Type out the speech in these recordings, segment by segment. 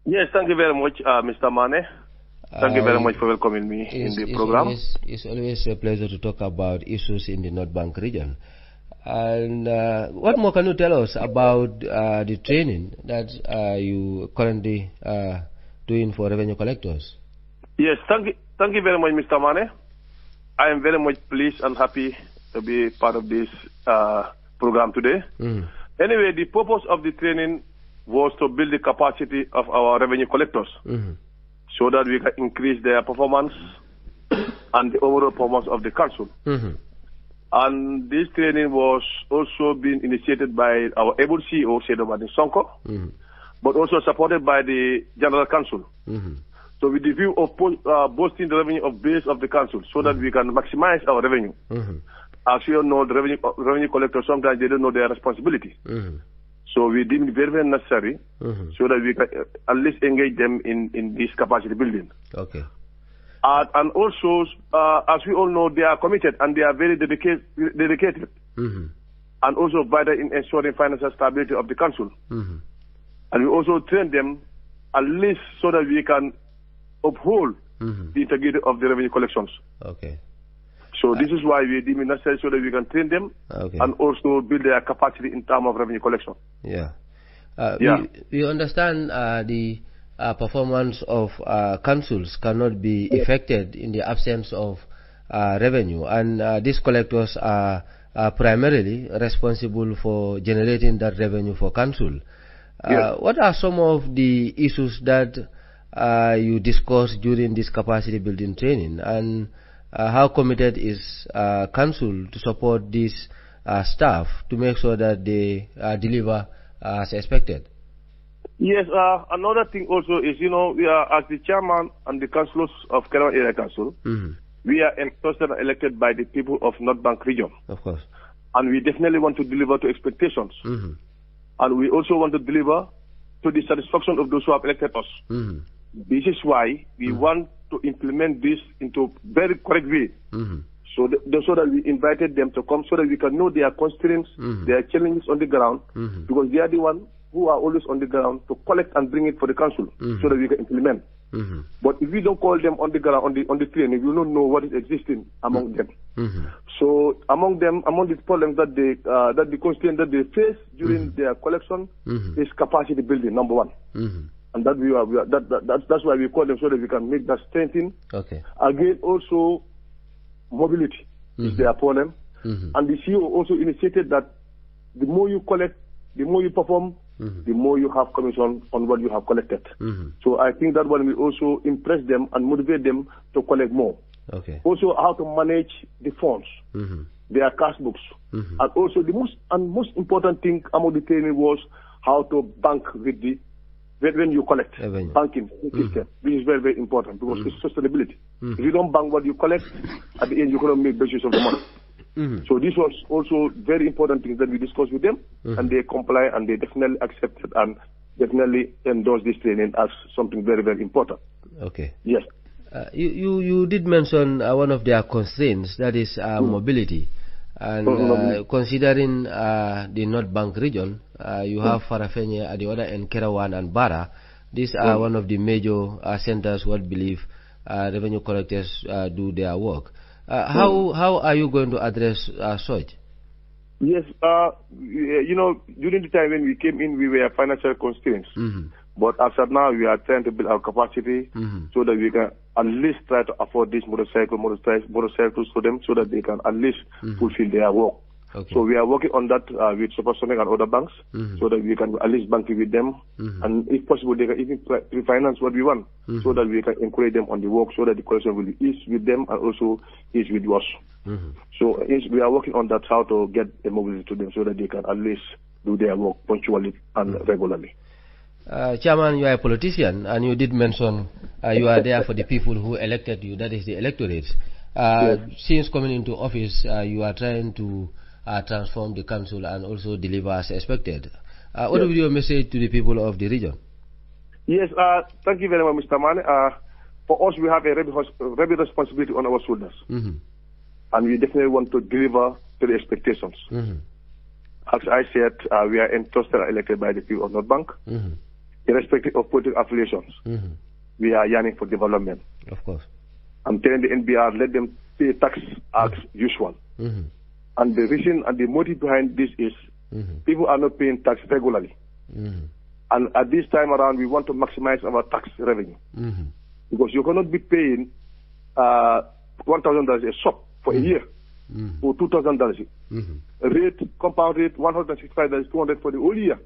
Yes, thank you very much, Mr. Mane. Thank you very much for welcoming me in the program. It's always a pleasure to talk about issues in the North Bank region. And what more can you tell us about the training that you currently doing for revenue collectors? Yes, thank you very much, Mr. Mane. I am very much pleased and happy to be part of this program today. Anyway, the purpose of the training was to build the capacity of our revenue collectors so that we can increase their performance and the overall performance of the council. And this training was also being initiated by our able CEO, Sedo Badin Sonko, but also supported by the General Council. So with the view of boosting the revenue of base of the council so that we can maximize our revenue. As you all know, the revenue collectors, sometimes they don't know their responsibility. So we deem it very, very necessary so that we can at least engage them in this capacity building. Okay. And also, as we all know, they are committed and they are very dedicated. And also vital in ensuring financial stability of the council. And we also train them at least so that we can uphold the integrity of the revenue collections. Okay. So this is why we deem it necessary so that we can train them and also build their capacity in terms of revenue collection. Yeah. We understand the performance of councils cannot be affected in the absence of revenue, and these collectors are primarily responsible for generating that revenue for council. What are some of the issues that you discussed during this capacity building training, and how committed is council to support this staff to make sure that they deliver as expected? Yes, another thing also is, we are, as the chairman and the councillors of Kerewan Area Council, we are entrusted and elected by the people of North Bank region. Of course. And we definitely want to deliver to expectations. And we also want to deliver to the satisfaction of those who have elected us. This is why we want to implement this into very correct way. So that we invited them to come so that we can know their constraints, their challenges on the ground, because they are the ones who are always on the ground to collect and bring it for the council so that we can implement. But if we don't call them on the ground, on the training, we will not know what is existing among them. So among the problems that the constraints that they face during their collection is capacity building, number one. And that's why we call them so that we can make that strengthen. Okay. Again, also mobility is their problem. And the CEO also initiated that the more you collect, the more you perform, the more you have commission on what you have collected. So I think that one will also impress them and motivate them to collect more. Okay. Also how to manage the funds, their cash books. And also the most important thing among the training was how to bank with the when you collect, banking system, which is very, very important because it's sustainability. If you don't bank what you collect, at the end you cannot make best use of the money. So this was also very important things that we discussed with them, and they comply and they definitely accepted and definitely endorse this training as something very, very important. Okay. Yes. You did mention one of their constraints, that is mobility. And considering the North Bank region, you have Farafenye at the other end, Kerewan and Bara. These are one of the major centers what believe revenue collectors do their work. How are you going to address such? Yes, during the time when we came in, we were financial constraints. But as of now, we are trying to build our capacity so that we can at least try to afford these motorcycles for them so that they can at least fulfill their work. Okay. So we are working on that with Supersonic and other banks so that we can at least bank it with them. And if possible, they can even refinance what we want so that we can encourage them on the work so that the collection will be ease with them and also ease with us. So we are working on that, how to get the mobility to them so that they can at least do their work punctually and regularly. Chairman, you are a politician, and you did mention you are there for the people who elected you, that is the electorate. Since coming into office, you are trying to transform the council and also deliver as expected. What will be your message to the people of the region? Yes, thank you very much, Mr. Mane. For us, we have a heavy responsibility on our shoulders. And we definitely want to deliver to the expectations. As I said, we are entrusted and elected by the people of North Bank. irrespective of political affiliations, we are yearning for development. Of course. I'm telling the NBR, let them pay tax as usual. And the reason and the motive behind this is people are not paying tax regularly. And at this time around, we want to maximize our tax revenue. Because you cannot be paying $1,000 a shop for a year, or $2,000. Rate, compound rate, $165, $200 for the whole year.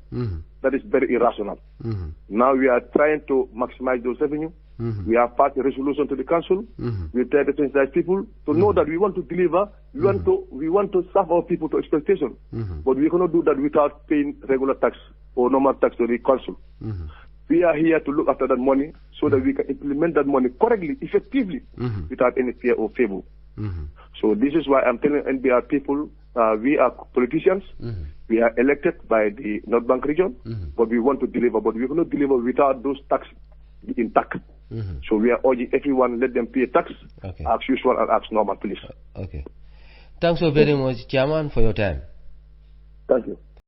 That is very irrational. Now we are trying to maximize those revenue. We have passed a resolution to the council. We try to sensitize people to know that we want to deliver. We want to serve our people to expectation. But we cannot do that without paying regular tax or normal tax to the council. We are here to look after that money so that we can implement that money correctly, effectively, without any fear or favor. So this is why I'm telling NBR people, we are politicians. We are elected by the North Bank region, but we want to deliver. But we cannot deliver without those tax intact. So we are urging everyone, let them pay tax as usual and as normal, please. Okay. Thanks so very much, Chairman, for your time. Thank you.